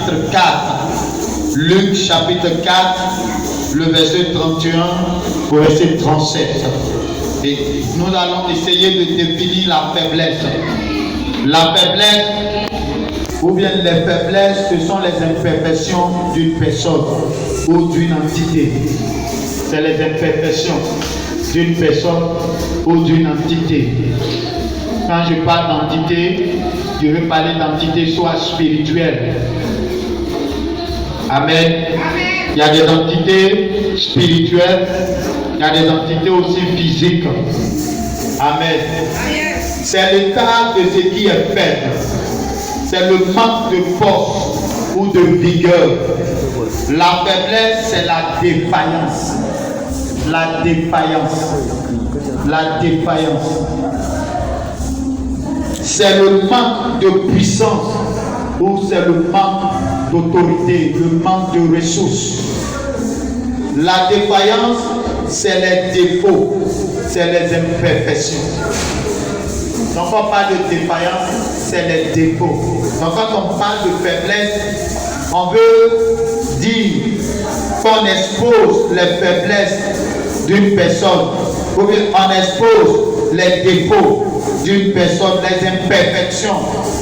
chapitre 4. Luc chapitre 4, le verset 31 au verset 37. Et nous allons essayer de définir la faiblesse. La faiblesse, ou bien les faiblesses, ce sont les imperfections d'une personne ou d'une entité. C'est les imperfections d'une personne ou d'une entité. Quand je parle d'entité, je veux parler d'entité soit spirituelle. Amen. Il y a des entités spirituelles, il y a des entités aussi physiques. Amen. C'est l'état de ce qui est faible. C'est le manque de force ou de vigueur. La faiblesse, c'est la défaillance. La défaillance. La défaillance. C'est le manque de puissance ou c'est le manque d'autorité, le manque de ressources. La défaillance, c'est les défauts, c'est les imperfections. Donc on parle de défaillance, c'est les défauts. Donc quand on parle de faiblesse, on veut dire qu'on expose les faiblesses d'une personne, ou bien on expose les défauts d'une personne, les imperfections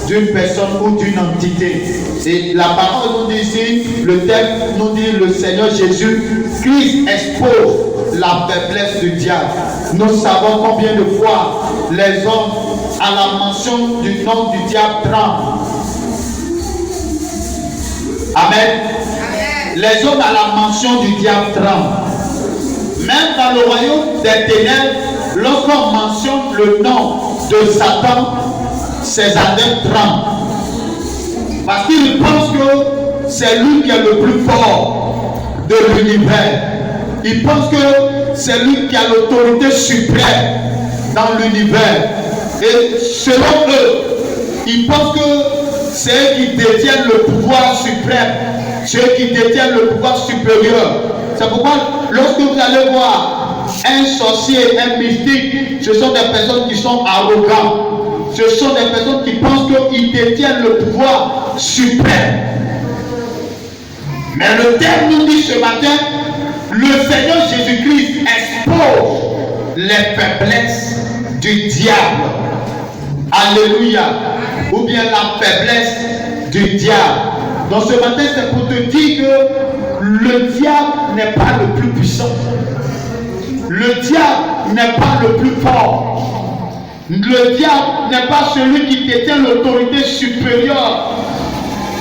d'une personne ou d'une entité. Et la parole nous dit ici, le texte nous dit, le Seigneur Jésus-Christ expose la faiblesse du diable. Nous savons combien de fois les hommes, à la mention du nom du diable, tremblent. Amen. Les hommes, à la mention du diable, tremblent. Même dans le royaume des ténèbres, lorsqu'on mentionne le nom de Satan, ses adeptes tremblent. Parce qu'ils pensent que c'est lui qui est le plus fort de l'univers. Ils pensent que c'est lui qui a l'autorité suprême dans l'univers. Et selon eux, ils pensent que c'est eux qui détiennent le pouvoir suprême, c'est eux qui détiennent le pouvoir supérieur. C'est pourquoi lorsque vous allez voir un sorcier, un mystique, ce sont des personnes qui sont arrogantes. Ce sont des personnes qui pensent qu'ils détiennent le pouvoir suprême. Mais le terme nous dit ce matin, le Seigneur Jésus-Christ expose les faiblesses du diable. Alléluia. Ou bien la faiblesse du diable. Donc ce matin, c'est pour te dire que le diable n'est pas le plus puissant. Le diable n'est pas le plus fort. Le diable n'est pas celui qui détient l'autorité supérieure.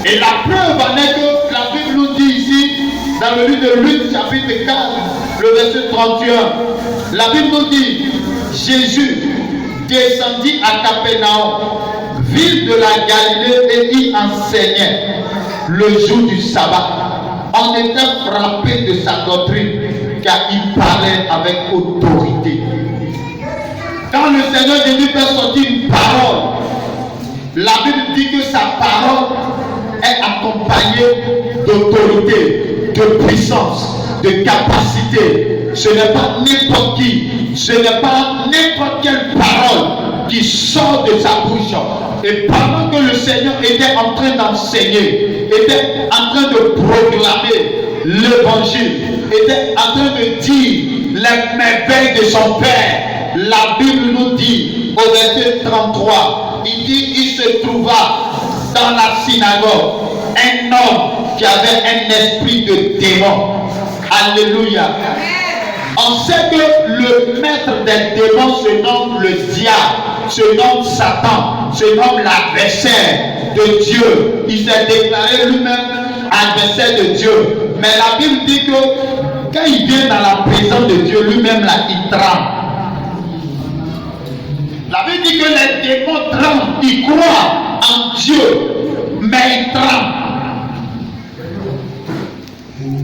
Et la preuve en est que la Bible nous dit ici, dans le livre de Luc, chapitre 4, le verset 31, la Bible nous dit, Jésus descendit à Capernaum, ville de la Galilée, et y enseignait le jour du sabbat. On était frappé de sa doctrine, car il parlait avec autorité. Quand le Seigneur Jésus fait sortir une parole, la Bible dit que sa parole est accompagnée d'autorité, de puissance, de capacité. Ce n'est pas n'importe qui, ce n'est pas n'importe quelle parole qui sort de sa bouche. Et pendant que le Seigneur était en train d'enseigner, était en train de proclamer l'évangile, était en train de dire les merveilles de son Père, la Bible nous dit au verset 33, il dit, il se trouva dans la synagogue un homme qui avait un esprit de démon. Alléluia. On sait que le maître des démons se nomme le diable, se nomme Satan, se nomme l'adversaire de Dieu. Il s'est déclaré lui-même adversaire de Dieu. Mais la Bible dit que quand il vient dans la présence de Dieu, lui-même là, il tremble. La Bible dit que les démons tremblent, ils croient en Dieu, mais ils tremblent.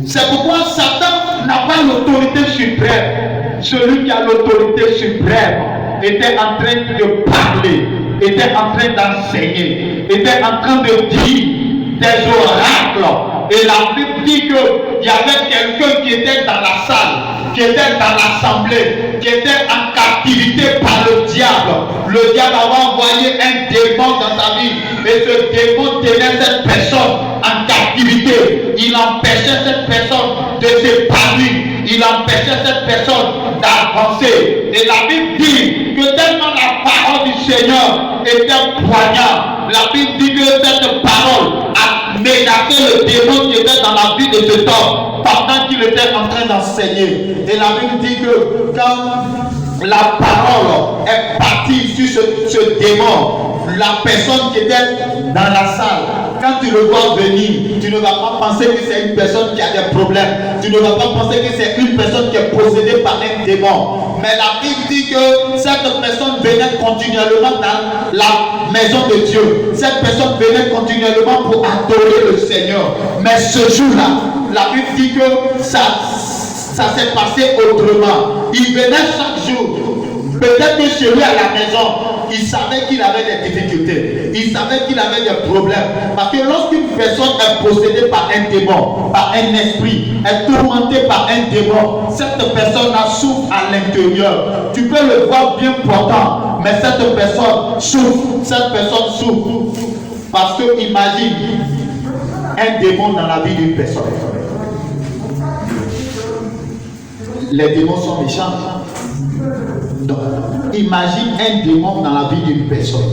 C'est pourquoi Satan n'a pas l'autorité suprême. Celui qui a l'autorité suprême était en train de parler, était en train d'enseigner, était en train de dire des oracles. Et la Bible dit qu'il y avait quelqu'un qui était dans la salle, qui était dans l'assemblée, qui était en captivité par le diable. Le diable avait envoyé un démon dans sa vie. Et ce démon tenait cette personne en captivité. il empêchait cette personne de s'épanouir, il empêchait cette personne d'avancer. Et la Bible dit que tellement la parole du Seigneur était poignante, la Bible dit que cette parole a menacé le démon qui était dans la vie de cet homme pendant qu'il était en train d'enseigner. Et la Bible dit que quand la parole est partie sur ce démon, la personne qui était dans la salle, quand tu le vois venir, tu ne vas pas penser que c'est une personne qui a des problèmes. Tu ne vas pas penser que c'est une personne qui est possédée par un démon. Mais la Bible dit que cette personne venait continuellement dans la maison de Dieu. Cette personne venait continuellement pour adorer le Seigneur. Mais ce jour-là, la Bible dit que ça s'est passé autrement. Il venait chaque jour. Peut-être que chez lui à la maison, il savait qu'il avait des difficultés. Il savait qu'il avait des problèmes. Parce que lorsqu'une personne est possédée par un démon, par un esprit, est tourmentée par un démon, cette personne-là souffre à l'intérieur. Tu peux le voir bien portant, mais cette personne souffre. Cette personne souffre. Parce que imagine un démon dans la vie d'une personne. Les démons sont méchants. Donc, imagine un démon dans la vie d'une personne.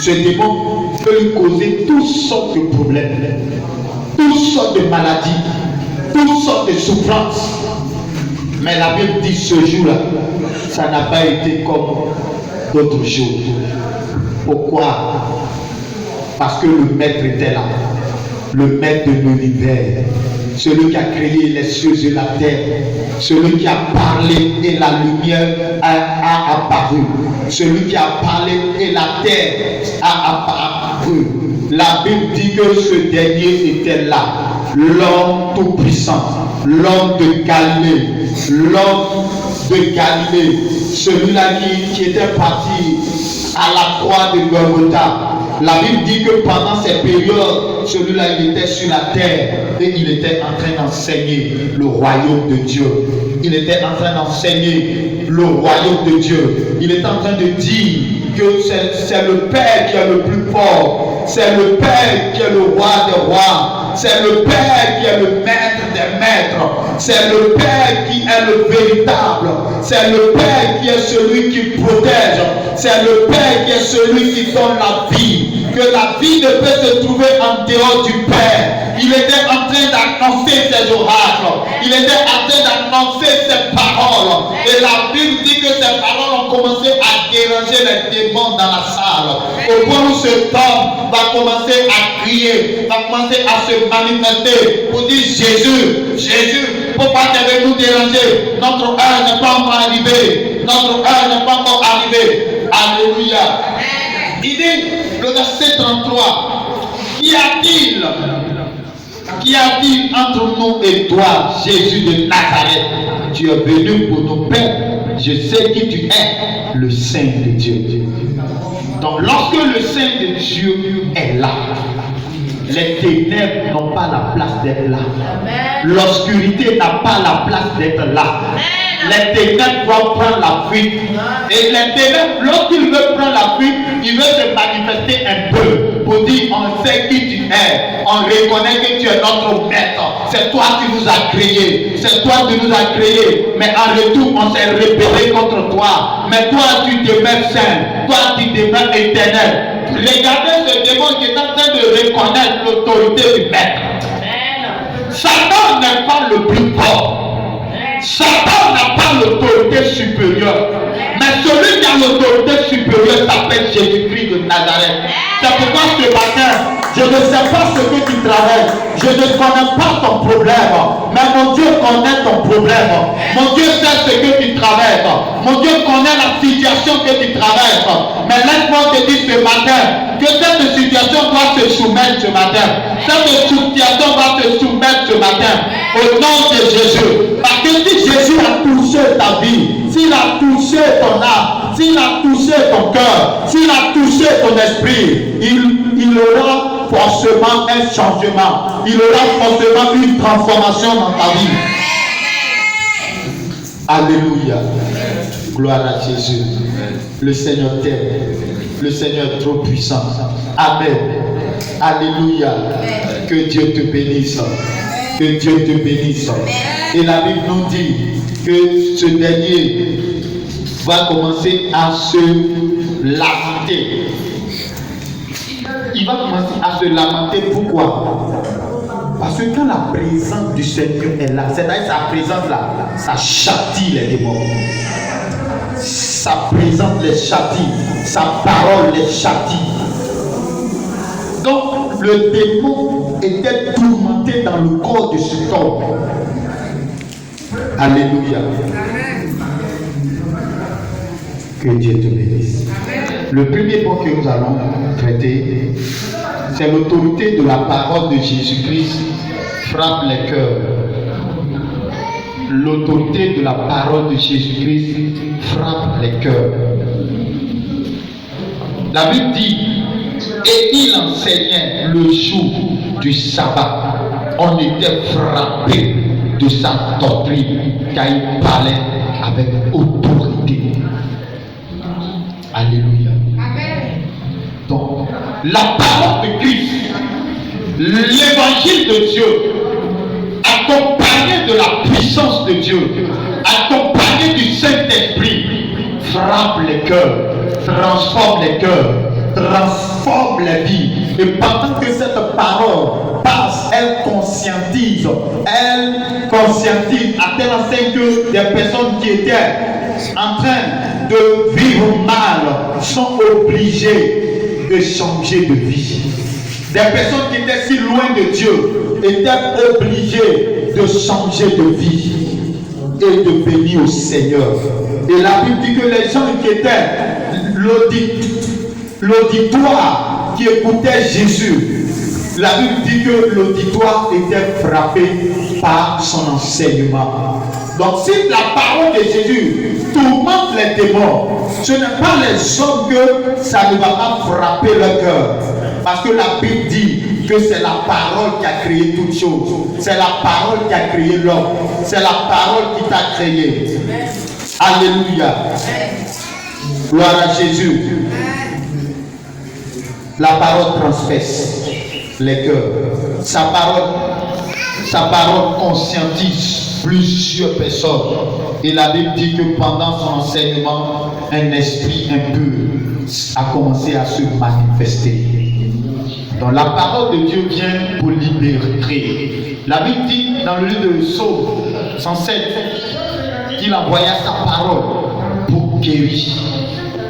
Ce démon peut lui causer toutes sortes de problèmes, toutes sortes de maladies, toutes sortes de souffrances. Mais la Bible dit ce jour-là, ça n'a pas été comme d'autres jours. Pourquoi? Parce que le maître était là, le maître de l'univers. Celui qui a créé les cieux et la terre, celui qui a parlé et la lumière a apparu, celui qui a parlé et la terre a apparu. La Bible dit que ce dernier était là, l'homme tout-puissant, l'homme de Galilée, celui-là qui était parti à la croix de Golgotha. La Bible dit que pendant ces périodes, celui-là il était sur la terre et il était en train d'enseigner le royaume de Dieu. Il était en train d'enseigner le royaume de Dieu. Il était en train de dire que c'est le Père qui est le plus fort. C'est le Père qui est le roi des rois. C'est le Père qui est le maître des maîtres. C'est le Père qui est le véritable. C'est le Père qui est celui qui protège. C'est le Père qui est celui qui donne la vie. Que la vie ne peut se trouver en dehors du Père. Il était en train d'annoncer ses oracles. Il était en train d'annoncer ses paroles. Et la Bible dit que ces paroles ont commencé à déranger les démons dans la salle. Au point où cet homme va commencer à crier, va commencer à se manifester pour dire Jésus, Jésus, pourquoi devez-nous déranger? Notre heure n'est pas encore arrivée. Notre heure n'est pas encore arrivée. Alléluia. Il dit, le verset 33, Qu'y a-t-il entre nous et toi, Jésus de Nazareth? Tu es venu pour nos pères. Je sais qui tu es, le Saint de Dieu. Donc lorsque le Saint de Dieu est là, les ténèbres n'ont pas la place d'être là. L'obscurité n'a pas la place d'être là. Les ténèbres doivent prendre la fuite. Et les ténèbres, lorsqu'ils veulent prendre la fuite, ils veulent se manifester un peu pour dire on sait qui tu es, on reconnaît que tu es notre maître. C'est toi qui nous as créés, c'est toi qui nous as créés. Mais en retour, on s'est rebellé contre toi. Mais toi, tu demeures saint, toi, tu demeures éternel. Regardez ce démon qui est en train de reconnaître l'autorité du maître. Satan n'est pas le plus fort. Satan n'a pas l'autorité supérieure. Mais celui qui a l'autorité supérieure s'appelle Jésus-Christ de Nazareth. C'est pourquoi ce matin, je ne sais pas ce que tu travailles. Je ne connais pas ton problème. Mais mon Dieu connaît ton problème. Mon Dieu sait ce que tu traverses. Mon Dieu connaît la situation que tu traverses. Mais laisse-moi te dire ce matin que cette situation doit se soumettre ce matin. Cette situation va se soumettre ce matin. Au nom de Jésus. Parce que si Jésus a touché ta vie, s'il a touché ton âme, s'il a touché ton cœur, s'il a touché ton esprit, il aura forcément un changement. Il aura forcément une transformation dans ta vie. Alléluia. Gloire à Jésus. Le Seigneur t'aime. Le Seigneur est trop puissant. Amen. Alléluia. Que Dieu te bénisse. Que Dieu te bénisse. Et la Bible nous dit que ce dernier va commencer à se lamenter. Il va commencer à se lamenter. Pourquoi? Parce que quand la présence du Seigneur est là, c'est-à-dire sa présence là, ça châtie les démons. Sa présence les châtie, sa parole les châtie. Donc le démon était tourmenté dans le corps de cet homme. Alléluia. Que Dieu te bénisse. Le premier point que nous allons traiter, c'est l'autorité de la parole de Jésus-Christ frappe les cœurs. L'autorité de la parole de Jésus-Christ frappe les cœurs. La Bible dit, et il enseignait le jour du sabbat. On était frappé de sa doctrine, car il parlait avec autorité. Alléluia. Donc, la parole de Christ, l'évangile de Dieu, accompagné de la puissance de Dieu, accompagné du Saint-Esprit, frappe les cœurs, transforme les cœurs, transforme la vie. Et pendant que cette parole passe, elle conscientise à telle enseigne que des personnes qui étaient en train de vivre mal sont obligées de changer de vie. Des personnes qui étaient si loin de Dieu étaient obligées de changer de vie et de venir au Seigneur. Et la Bible dit que les gens qui étaient l'auditoire qui écoutait Jésus, la Bible dit que l'auditoire était frappé par son enseignement. Donc si la parole de Jésus tourmente les démons, ce n'est pas les hommes que ça ne va pas frapper leur cœur. Parce que la Bible dit que c'est la parole qui a créé toutes choses. C'est la parole qui a créé l'homme. C'est la parole qui t'a créé. Alléluia. Gloire à Jésus. La parole transperce les cœurs. Sa parole conscientise plusieurs personnes. Et la Bible dit que pendant son enseignement, un esprit impur a commencé à se manifester. Donc la parole de Dieu vient pour libérer. La Bible dit dans le livre de Psaume 107 qu'il envoya sa parole pour guérir.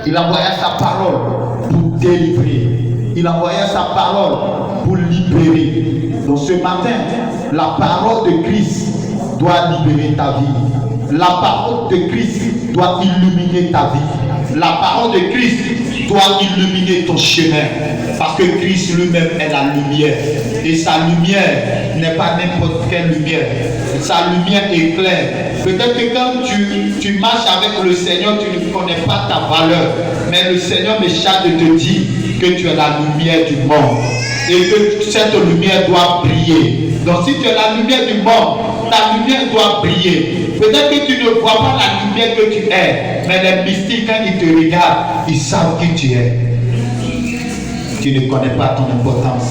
Il envoya sa parole pour délivrer. Il envoya sa parole pour libérer. Donc ce matin, la parole de Christ doit libérer ta vie. La parole de Christ doit illuminer ta vie. La parole de Christ doit illuminer ton chemin. Parce que Christ lui-même est la lumière. Et sa lumière n'est pas n'importe quelle lumière. Sa lumière éclaire. Peut-être que quand tu marches avec le Seigneur, tu ne connais pas ta valeur. Mais le Seigneur me charge de te dire que tu es la lumière du monde. Et que cette lumière doit briller. Donc si tu es la lumière du monde, ta lumière doit briller. Peut-être que tu ne vois pas la lumière que tu es. Mais les mystiques, quand ils te regardent, ils savent qui tu es. Tu ne connais pas ton importance.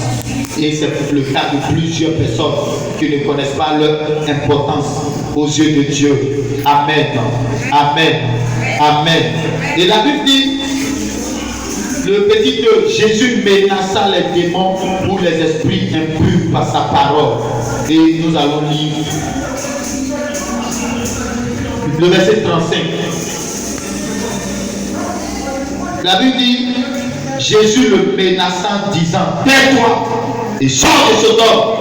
Et c'est le cas de plusieurs personnes qui ne connaissent pas leur importance aux yeux de Dieu. Amen. Amen. Amen. Et la Bible dit, le petit 2, Jésus menaça les démons pour les esprits impurs par sa parole. Et nous allons lire le verset 35. La Bible dit, Jésus le menaça disant, tais-toi et sors de ce corps.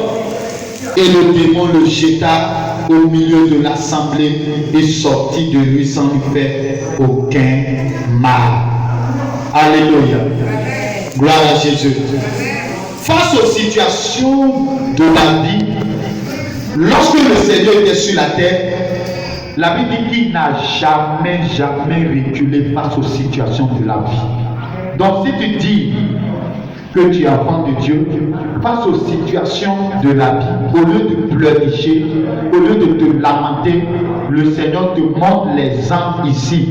Et le démon le jeta au milieu de l'assemblée et sortit de lui sans lui faire aucun mal. Alléluia. Gloire à Jésus. Face aux situations de la vie, lorsque le Seigneur était sur la terre, la Bible dit qu'il n'a jamais reculé face aux situations de la vie. Donc si tu dis que tu es enfant de Dieu, face aux situations de la vie, au lieu de pleurnicher, au lieu de te lamenter, le Seigneur te montre les âmes ici.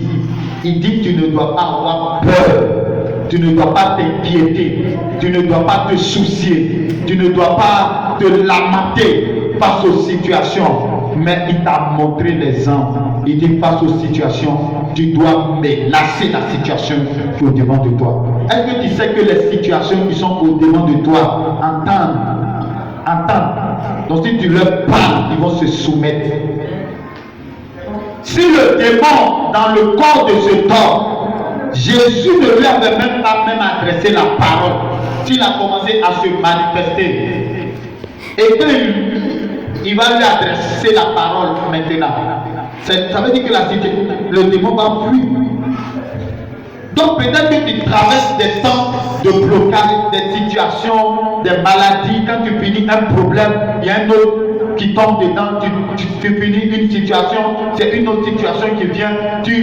Il dit que tu ne dois pas avoir peur, tu ne dois pas t'inquiéter, tu ne dois pas te soucier. Tu ne dois pas te lamenter face aux situations. Mais il t'a montré l'exemple. Il dit face aux situations, tu dois menacer la situation qui est au-devant de toi. Est-ce que tu sais que les situations qui sont au-devant de toi entendent. Donc si tu leur parles, ils vont se soumettre. Si le démon dans le corps de cet homme, Jésus ne lui avait même pas adressé la parole, s'il a commencé à se manifester, et qu'il va lui adresser la parole maintenant, ça veut dire que le démon va fuir. Donc peut-être que tu traverses des temps de blocage, des situations, des maladies. Quand tu finis un problème, il y a un autre qui tombe dedans. Tu finis une situation, c'est une autre situation qui vient. Tu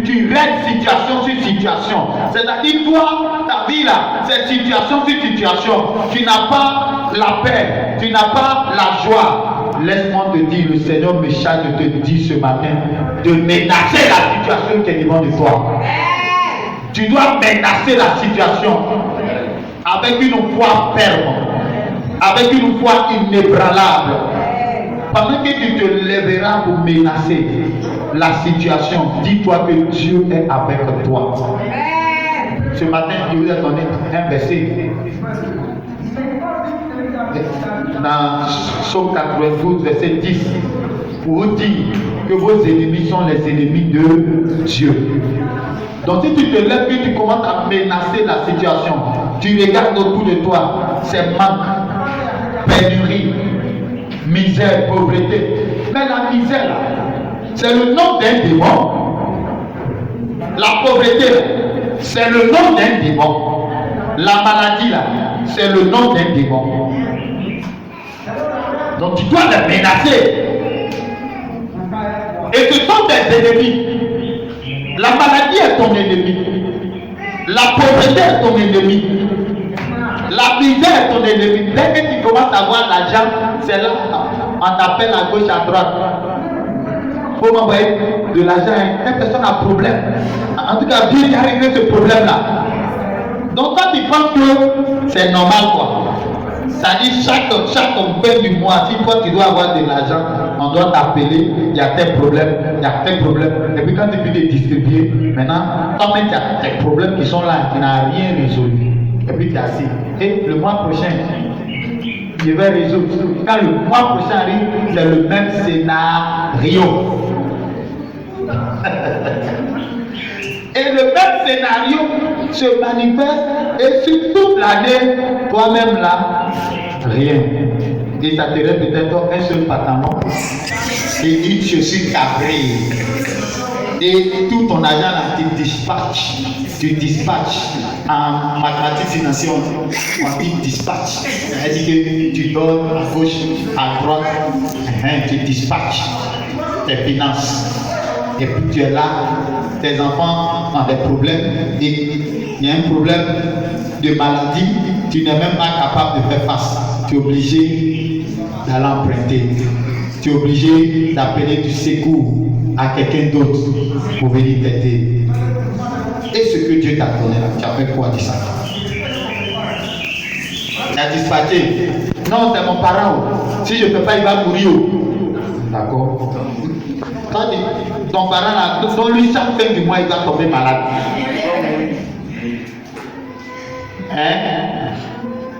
règles situation sur situation. C'est-à-dire toi, ta vie là, c'est situation sur situation. Tu n'as pas la paix, tu n'as pas la joie. Laisse-moi te dire, le Seigneur me charge de te dire ce matin de menacer la situation qui est devant de toi. Tu dois menacer la situation avec une foi ferme, avec une foi inébranlable. Pendant que tu te lèveras pour menacer la situation, dis-toi que Dieu est avec toi. Ce matin, je vous ai donné un verset. Dans Psaume 92, verset 10, pour vous dire que vos ennemis sont les ennemis de Dieu. Donc si tu te lèves et tu commences à menacer la situation, tu regardes autour de toi, c'est manque, pénurie, misère, pauvreté. Mais la misère, là, c'est le nom d'un démon. La pauvreté, là, c'est le nom d'un démon. La maladie, là, c'est le nom d'un démon. Donc tu dois les menacer. Et ce sont tes ennemis. La maladie est ton ennemi. La pauvreté est ton ennemi. La misère est ton ennemi. Dès que tu commences à avoir l'argent, c'est là on t'appelle à gauche, à droite. Pour m'envoyer de l'argent, une personne a un problème. En tout cas, Dieu a réglé ce problème-là. Donc quand tu penses que c'est normal, quoi. Ça dit chaque fin du mois, si toi tu dois avoir de l'argent, on doit t'appeler, il y a tel problème, il y a tel problème. Et puis quand tu finis de distribuer, maintenant, toi-même tu as tes problèmes qui sont là, tu n'as rien résolu. Et puis tu es assis. Et le mois prochain, je vais résoudre. Quand le mois prochain arrive, c'est le même scénario. Et le même scénario se manifeste et sur toute l'année, toi-même là, rien. Et ça te reste peut-être un seul pantalon et une chaussure cabrée. Et tout ton argent là, tu dispatches. En mathématiques financières, on dit dispatch. C'est-à-dire que tu donnes à gauche, à droite, tu dispatches tes finances. Et puis tu es là, tes enfants ont des problèmes, et il y a un problème de maladie, tu n'es même pas capable de faire face. Tu es obligé d'aller emprunter. Tu es obligé d'appeler du secours à quelqu'un d'autre pour venir t'aider. Et ce que Dieu t'a donné là, tu as fait quoi de ça? Tu as dispatché. Non, c'est mon parent. Si je ne fais pas, il va mourir. D'accord? Ton parent là, lui chaque fin du mois il va tomber malade.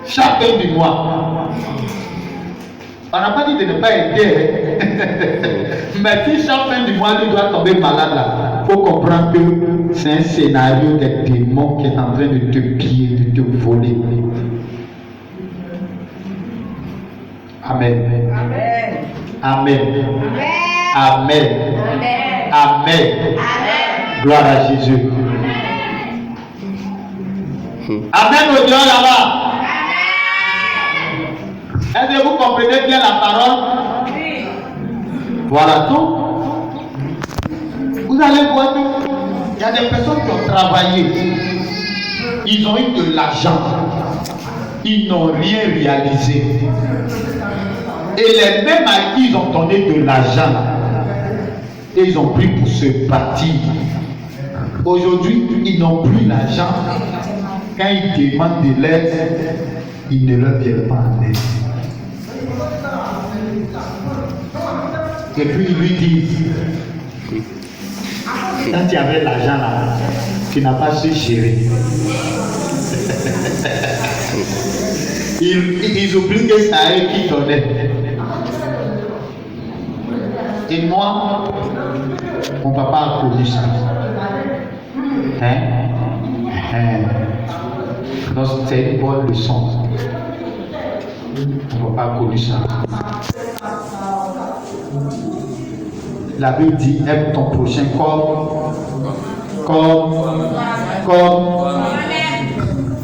Chaque fin du mois. On n'a pas dit de ne pas aider. Mais si chaque fin du mois lui doit tomber malade là, il faut comprendre que c'est un scénario des démons qui est en train de te piller, de te voler. Amen. Amen. Amen. Amen. Amen. Amen. Gloire à Jésus. Amen au Dieu là-bas. Est-ce que vous comprenez bien la parole? Oui. Voilà tout. Vous allez voir qu'il y a des personnes qui ont travaillé. Ils ont eu de l'argent. Ils n'ont rien réalisé. Et les mêmes à qui ils ont donné de l'argent, et ils ont pris pour se bâtir. Aujourd'hui, ils n'ont plus l'argent. Quand ils demandent de l'aide, ils ne leur viennent pas en aide. Et puis ils lui disent, quand tu avais l'argent là, tu n'as pas su gérer. Ils oublient que c'est à eux qui donnaient. Et moi, mon papa a connu ça. Donc c'est une bonne leçon. Mon papa a connu ça. La Bible dit, aime ton prochain comme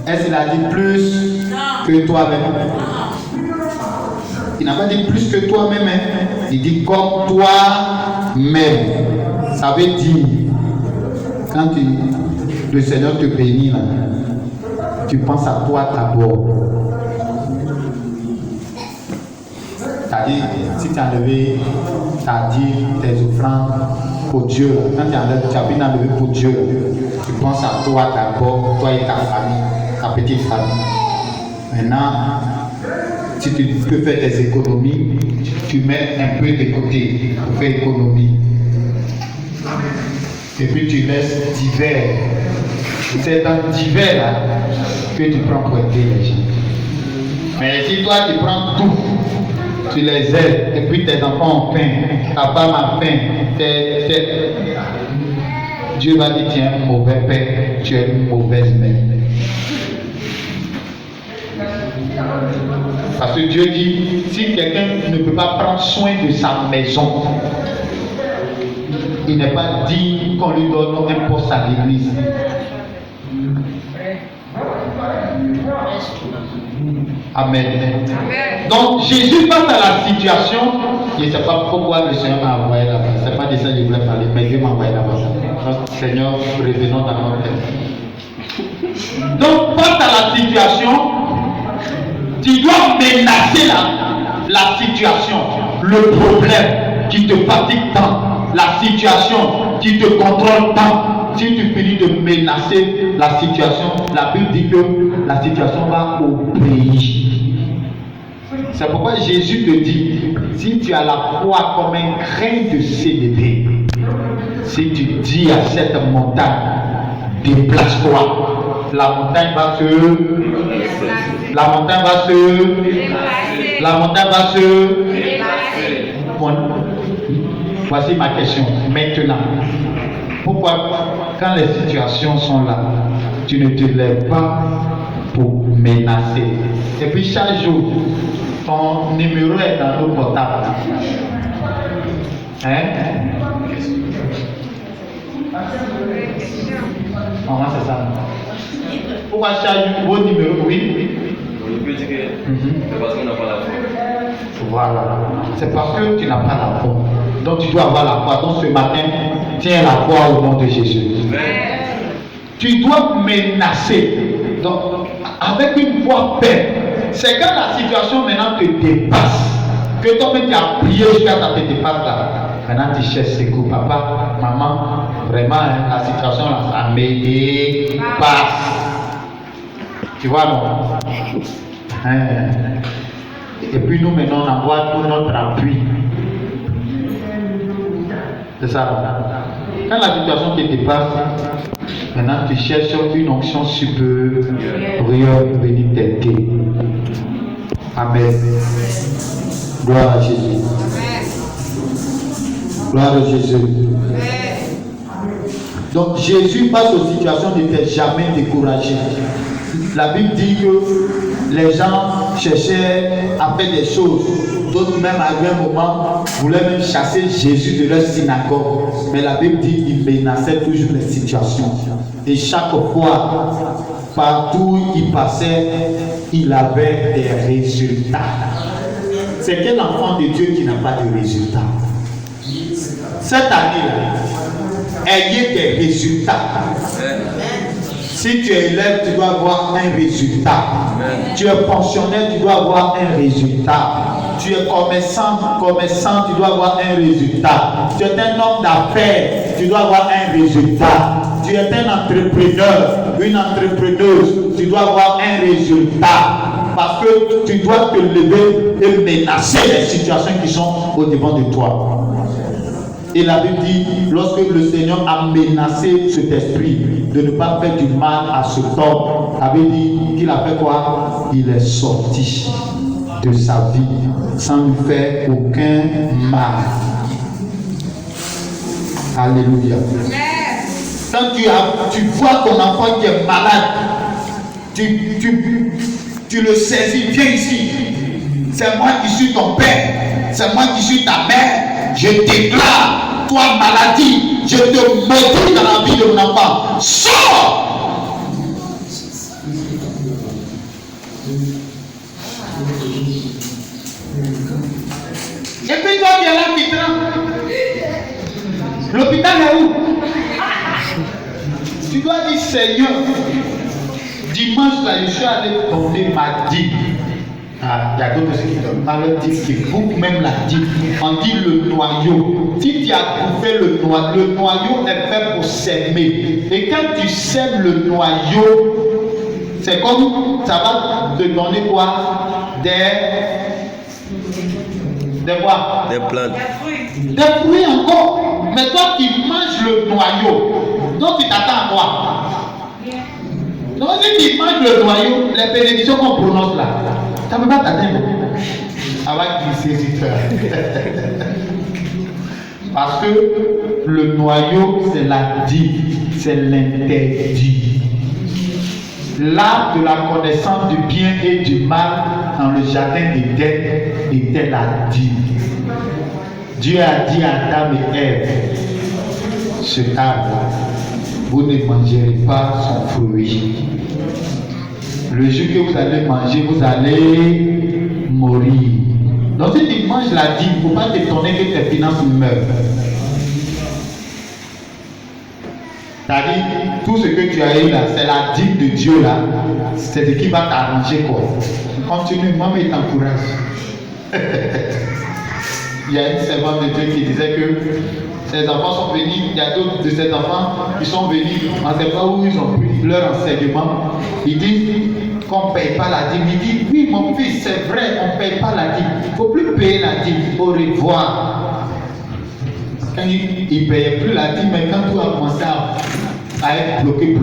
est-ce qu'il a dit plus que toi-même? Il n'a pas dit plus que toi-même, hein? Il dit comme toi-même. Ça veut dire, quand le Seigneur te bénit, là, tu penses à toi d'abord. C'est-à-dire, si tu as enlevé, tu as dit tes offrandes pour Dieu, quand tu as bien enlevé pour Dieu, tu penses à toi d'abord, toi et ta famille, ta petite famille. Maintenant, si tu peux faire tes économies, tu mets un peu de côté pour faire économie. Et puis tu laisses divers. C'est dans divers là que tu prends pour aider les gens. Mais si toi tu prends tout, tu les aides, et puis tes enfants ont faim, ta femme a faim, Dieu va dire tu es un mauvais père, tu es une mauvaise mère. Parce que Dieu dit, si quelqu'un ne peut pas prendre soin de sa maison, il n'est pas dit qu'on lui donne un poste à l'église. Amen. Donc Jésus passe à la situation. Je ne sais pas pourquoi le Seigneur m'a envoyé là-bas. Ce n'est pas de ça que je voulais parler, mais Dieu m'a envoyé là-bas. Donc Seigneur, revenons dans notre thème. Donc face à la situation, tu dois menacer la situation, le problème qui te fatigue tant, la situation qui te contrôle tant. Si tu finis de menacer la situation, la Bible dit que la situation va obéir. C'est pourquoi Jésus te dit, si tu as la foi comme un grain de sénévé, si tu dis à cette montagne, déplace-toi, la montagne va se Bon. Voici ma question maintenant. Pourquoi, quand les situations sont là, tu ne te lèves pas pour menacer? Et puis chaque jour, ton numéro est dans nos portables. Hein? Comment c'est ça? Pourquoi chaque jour, vos numéros, oui? On peut dire que c'est parce qu'on n'a pas la foi. Voilà. C'est parce que tu n'as pas la foi. Donc tu dois avoir la foi. Donc ce matin, tiens la foi au nom de Jésus. Tu dois menacer. Donc avec une voix ferme. C'est quand la situation maintenant te dépasse. Que toi-même tu as prié jusqu'à ce que te dépasse là. Maintenant tu cherches secours. Papa, maman, vraiment hein, la situation là, ça me dépasse. Tu vois non? Hein? Et puis nous maintenant on envoie tout notre appui. C'est ça. Quand la situation te dépasse, maintenant tu cherches une onction supérieure pour venir t'aider. Amen. Gloire à Jésus. Gloire à Jésus. Donc Jésus face aux situations n'était jamais découragé. La Bible dit que les gens cherchaient à faire des choses. D'autres même à un moment voulaient même chasser Jésus de leur synagogue. Mais la Bible dit qu'il menaçait toujours les situations. Et chaque fois, partout où il passait, il avait des résultats. C'est quel enfant de Dieu qui n'a pas de résultats? Cette année-là, ayez des résultats. Si tu es élève, tu dois avoir un résultat. Tu es pensionnaire, tu dois avoir un résultat. Tu es commerçant, tu dois avoir un résultat. Tu es un homme d'affaires, tu dois avoir un résultat. Tu es un entrepreneur, une entrepreneuse, tu dois avoir un résultat. parce que tu dois te lever et menacer les situations qui sont au devant de toi. Et la Bible dit, lorsque le Seigneur a menacé cet esprit de ne pas faire du mal à cet homme, il avait dit qu'il a fait quoi? Il est sorti de sa vie sans lui faire aucun mal. Alléluia. Quand tu vois ton enfant qui est malade, tu le saisis, viens ici. C'est moi qui suis ton père, c'est moi qui suis ta mère. Je déclare, toi maladie, je te maudis dans la vie de mon enfant. Sors! Et puis toi qui es là qui tremble, l'hôpital est où? Tu dois dire, Seigneur, dimanche là, je suis allé donner ma dîme. Ah, il y a d'autres qui donnent pas leur dîme, qui bouffent même la dîme. On dit le noyau. Si tu as bouffé le noyau est fait pour s'aimer. Et quand tu sèmes le noyau, c'est comme ça va te donner quoi? Des quoi? Des plantes. Des fruits encore. Mais toi qui manges le noyau, donc tu t'attends à quoi? Donc si tu manges le noyau, les bénédictions qu'on prononce là, ça ne peut pas t'atteindre. Avec du séducteur. Parce que le noyau, c'est la dîme, c'est l'interdit. L'arbre de la connaissance du bien et du mal dans le jardin d'Éden était la dîme. Dieu a dit à Adam et Ève, ce arbre, vous ne mangerez pas son fruit. Le jour que vous allez manger, vous allez mourir. Donc si tu manges la dîme, il ne faut pas t'étonner que tes finances meurent. C'est-à-dire, tout ce que tu as eu là, c'est la dîme de Dieu là. C'est ce qui va t'arranger quoi. Continue, moi mais t'encourage. Il y a une servante de Dieu qui disait que ses enfants sont venus, il y a d'autres de ses enfants qui sont venus, on ne sait pas où ils ont pris leur enseignement. Ils disent qu'on ne paye pas la dîme. Il dit, oui mon fils, c'est vrai, on ne paye pas la dîme. Il ne faut plus payer la dîme, au revoir. Quand il ne payait plus la dîme, mais quand tout a commencé à être bloqué.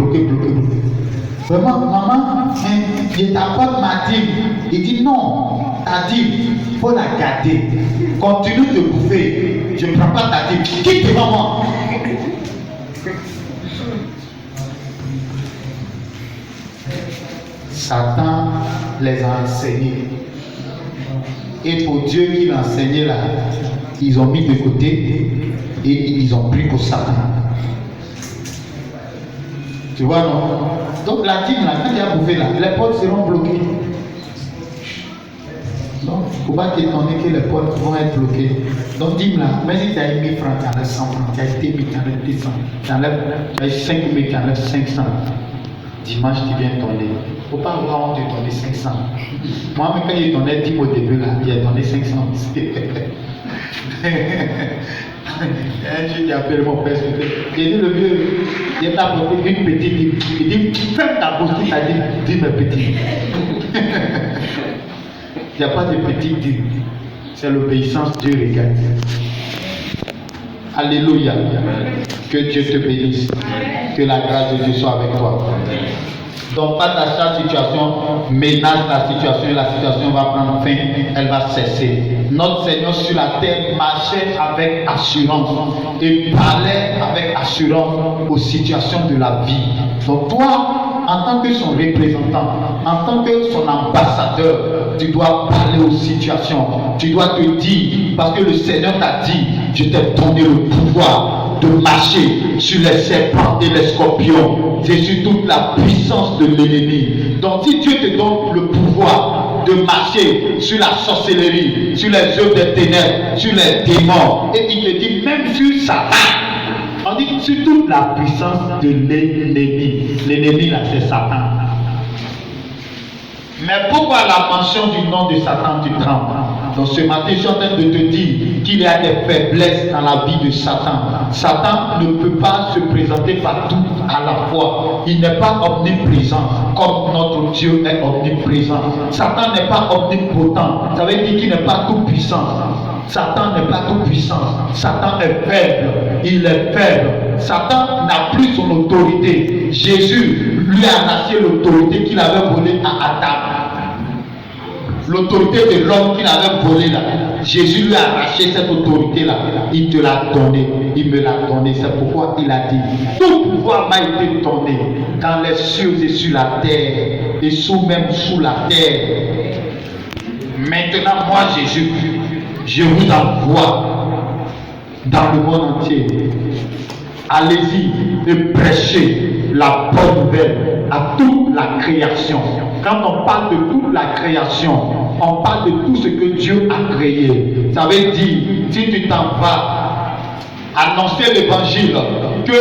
Vraiment, maman, je t'apporte ma dîme. Il dit non, ta dîme, il faut la garder. Continue de bouffer. Je ne prends pas ta dîme. Quitte devant moi. Satan les a enseignés. Et pour Dieu qui l'a enseigné là, ils ont mis de côté et ils ont pris pour Satan. Tu vois, non? Donc la dîme là, quand il y a bouffé là, les portes seront bloquées. Donc, il ne faut pas t'étonner que les portes vont être bloquées. Donc dîme là, même si tu as 1000 francs, tu enlèves 100 francs, tu as 10 000, tu enlèves 200, tu as 5 000, tu enlèves 500. Dimanche, tu viens donner. Il ne faut pas avoir honte de donner 500. Moi, quand il donnait 10 au début, là, il a donné 500. Un jour, j'ai appelé mon père. J'ai dit, le vieux, il t'a apporté une petite dîme. Il dit, ferme ta bouche, il t'a dit, dis mes petits. Il n'y a pas de petite dîme. C'est l'obéissance, Dieu regarde. Alléluia. Que Dieu te bénisse. Que la grâce de Dieu soit avec toi. Donc, face à chaque situation, menace la situation et la situation va prendre fin, elle va cesser. Notre Seigneur sur la terre marchait avec assurance et parlait avec assurance aux situations de la vie. Donc, toi, en tant que son représentant, en tant que son ambassadeur, tu dois parler aux situations. Tu dois te dire, parce que le Seigneur t'a dit, je t'ai donné le pouvoir de marcher sur les serpents et les scorpions. C'est sur toute la puissance de l'ennemi. Donc si Dieu te donne le pouvoir de marcher sur la sorcellerie, sur les œuvres des ténèbres, sur les démons, et il te dit même sur Satan, on dit sur toute la puissance de l'ennemi. L'ennemi là c'est Satan. Mais pourquoi la mention du nom de Satan tu trembles? Donc ce matin, je suis en train de te dire qu'il y a des faiblesses dans la vie de Satan. Satan ne peut pas se présenter partout à la fois. Il n'est pas omniprésent comme notre Dieu est omniprésent. Satan n'est pas omnipotent. Ça veut dire qu'il n'est pas tout puissant. Satan n'est pas tout puissant. Satan est faible. Il est faible. Satan n'a plus son autorité. Jésus lui a arraché l'autorité qu'il avait volée à Adam. L'autorité de l'homme qu'il avait volé là. Jésus lui a arraché cette autorité-là. Il te l'a donné. Il me l'a donné. C'est pourquoi il a dit, tout pouvoir m'a été donné dans les cieux et sur la terre. Et même sous la terre. Maintenant, moi, Jésus, je vous envoie dans le monde entier. Allez-y et prêchez la bonne nouvelle à toute la création. Quand on parle de toute la création, on parle de tout ce que Dieu a créé. Ça veut dire, si tu t'en vas annoncer l'évangile, que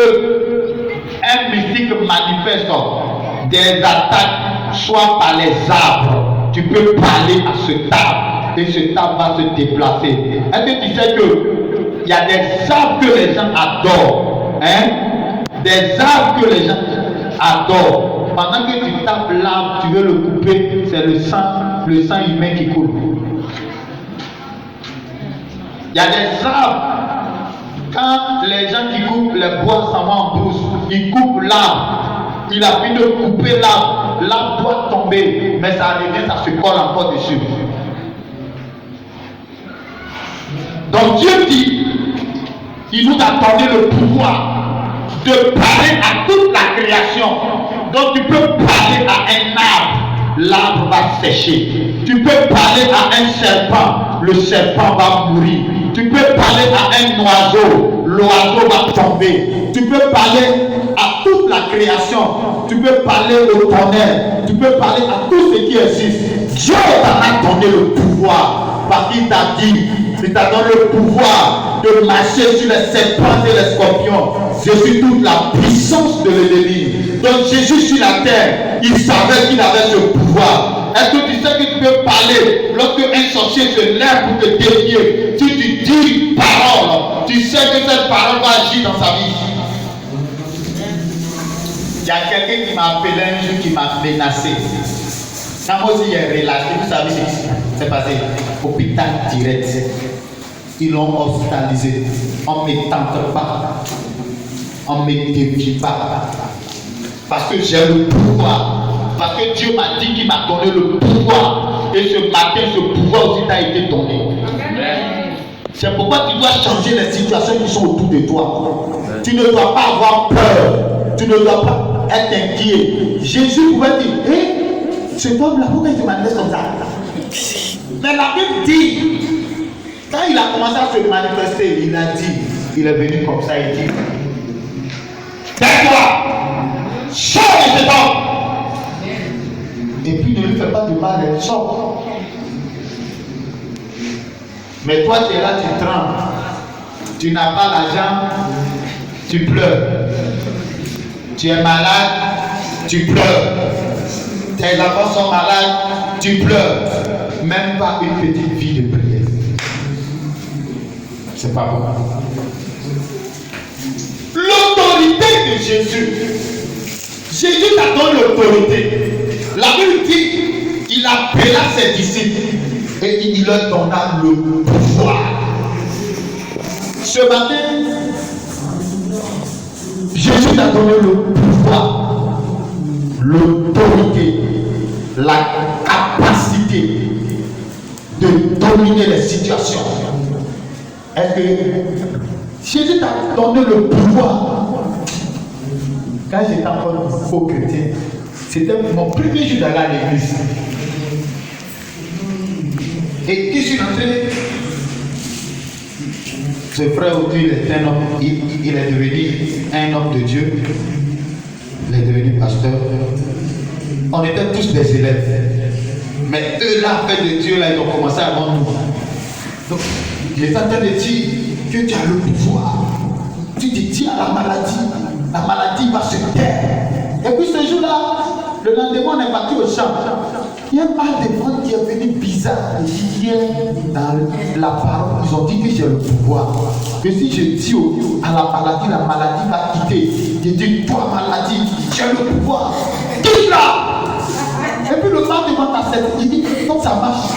un mystique manifeste des attaques, soit par les arbres, tu peux parler à ce arbre et ce arbre va se déplacer. Est-ce que tu sais qu'il y a des arbres que les gens adorent? Des arbres que les gens adorent. Pendant que tu tapes l'arbre, tu veux le couper, c'est le sang humain qui coule. Il y a des arbres, quand les gens qui coupent les bois s'en vont en brousse, ils coupent l'arbre. Il a fini de couper l'arbre. L'arbre doit tomber, mais ça revient, ça se colle encore dessus. Donc Dieu dit, il nous a donné le pouvoir de parler à toute la création. Donc tu peux parler à un arbre, l'arbre va sécher. Tu peux parler à un serpent, le serpent va mourir. Tu peux parler à un oiseau, l'oiseau va tomber. Tu peux parler à toute la création. Tu peux parler au tonnerre. Tu peux parler à tout ce qui existe. Dieu t'en a donné le pouvoir parce qu'il t'a dit, il t'a donné le pouvoir de marcher sur les serpents et les scorpions. Je suis toute la puissance de l'ennemi. Donc Jésus sur la terre, il savait qu'il avait ce pouvoir. Est-ce que tu sais que tu peux parler lorsque un sorcier se lève pour te défier? Si tu dis une parole, tu sais que cette parole va agir dans sa vie. Il y a quelqu'un qui m'a appelé un jour qui m'a menacé. Quand moi aussi j'ai relâché, vous savez ce qui s'est passé? Hôpital direct. Ils l'ont hospitalisé. On ne me tente pas. On ne me défie pas. Parce que j'ai le pouvoir. Parce que Dieu m'a dit qu'il m'a donné le pouvoir. Et ce matin, ce pouvoir aussi t'a été donné. C'est pourquoi tu dois changer les situations qui sont autour de toi. Tu ne dois pas avoir peur. Tu ne dois pas être inquiet. Jésus pouvait dire, hé, cet homme-là, pourquoi il se manifeste comme ça? Mais la Bible dit, quand il a commencé à se manifester, il a dit, il est venu comme ça, il dit, tais-toi, sors de cet homme. Et puis ne lui fais pas de mal, elle sort. Mais toi, tu es là, tu trembles. Tu n'as pas l'argent, tu pleures. Tu es malade, tu pleures. Tes enfants sont malades, tu pleures. Même pas une petite vie de prière. C'est pas bon. L'autorité de Jésus. Jésus t'a donné l'autorité. La Bible dit, il appela ses disciples et il leur donna le pouvoir. Ce matin, Jésus t'a donné le pouvoir, l'autorité, la capacité de dominer les situations. Est-ce que Jésus t'a donné le pouvoir? Quand j'étais encore faux chrétien, c'était mon premier jour d'aller à l'église. Et qui suis rentré? Ce frère aujourd'hui, il est un homme, il est devenu un homme de Dieu. Il est devenu pasteur. On était tous des élèves. Mais eux là, fait de Dieu, là, ils ont commencé avant nous. Donc, il est en train de dire que tu as le pouvoir. Tu te dis à la maladie va se taire. Et puis ce jour-là, le lendemain, on est parti au champ. Il y a un mal de ventre qui est venu bizarre. Hier, dans la parole, ils ont dit que j'ai le pouvoir. Que si je dis à la maladie va quitter. Je dis, toi maladie, j'ai le pouvoir. Quitte là. Et puis le mal de ventre a il dit, donc ça marche.